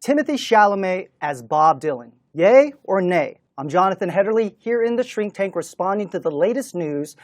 Timothée Chalamet as Bob Dylan. Yay or nay? I'm Jonathan Hedderly here in the Shrink Tank responding to the latest news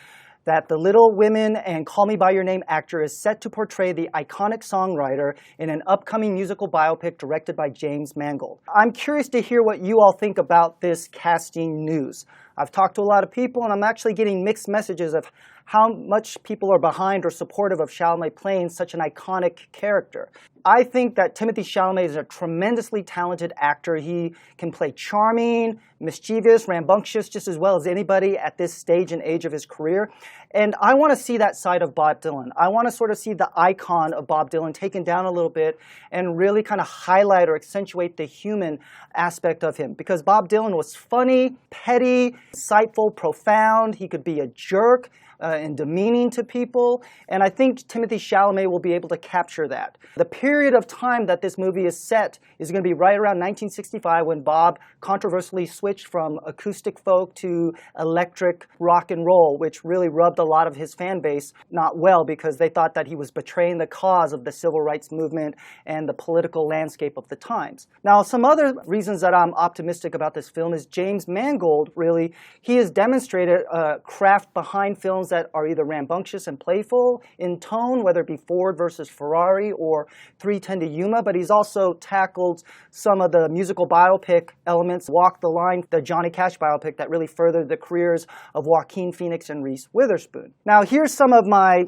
that the Little Women and Call Me By Your Name actor is set to portray the iconic songwriter in an upcoming musical biopic directed by James Mangold. I'm curious to hear what you all think about this casting news. I've talked to a lot of people and I'm actually getting mixed messages of how much people are behind or supportive of Chalamet playing such an iconic character. I think that Timothée Chalamet is a tremendously talented actor. He can play charming, mischievous, rambunctious just as well as anybody at this stage and age of his career. And I want to see that side of Bob Dylan. I want to sort of see the icon of Bob Dylan taken down a little bit and really kind of highlight or accentuate the human aspect of him. Because Bob Dylan was funny, petty, insightful, profound. He could be a jerk and demeaning to people. And I think Timothée Chalamet will be able to capture that. The period of time that this movie is set is going to be right around 1965 when Bob controversially switched from acoustic folk to electric rock and roll, which really rubbed a lot of his fan base not well because they thought that he was betraying the cause of the civil rights movement and the political landscape of the times. Now, some other reasons that I'm optimistic about this film is James Mangold, really, he has demonstrated a craft behind films that are either rambunctious and playful in tone, whether it be Ford versus Ferrari or 3:10 to Yuma, but he's also tackled some of the musical biopic elements, Walk the Line, the Johnny Cash biopic that really furthered the careers of Joaquin Phoenix and Reese Witherspoon. Now, here's some of my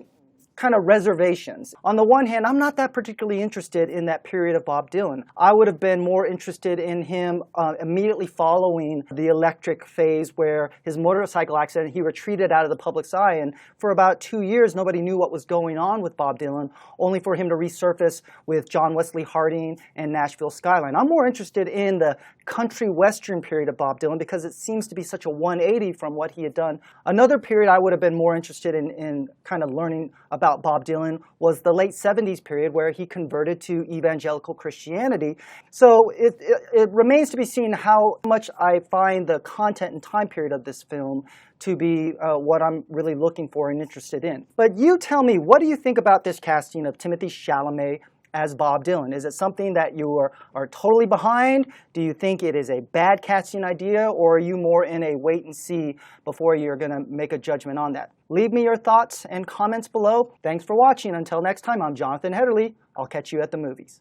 kind of reservations. On the one hand, I'm not that particularly interested in that period of Bob Dylan. I would have been more interested in him immediately following the electric phase where his motorcycle accident, he retreated out of the public's eye, and for about 2 years nobody knew what was going on with Bob Dylan, only for him to resurface with John Wesley Harding and Nashville Skyline. I'm more interested in the country western period of Bob Dylan because it seems to be such a 180 from what he had done. Another period I would have been more interested in kind of learning about Bob Dylan was the late 70s period where he converted to evangelical Christianity. So it remains to be seen how much I find the content and time period of this film to be what I'm really looking for and interested in. But you tell me, what do you think about this casting of Timothée Chalamet as Bob Dylan? Is it something that you are totally behind? Do you think it is a bad casting idea, or are you more in a wait and see before you're going to make a judgment on that? Leave me your thoughts and comments below. Thanks for watching. Until next time, I'm Jonathan Hedderly. I'll catch you at the movies.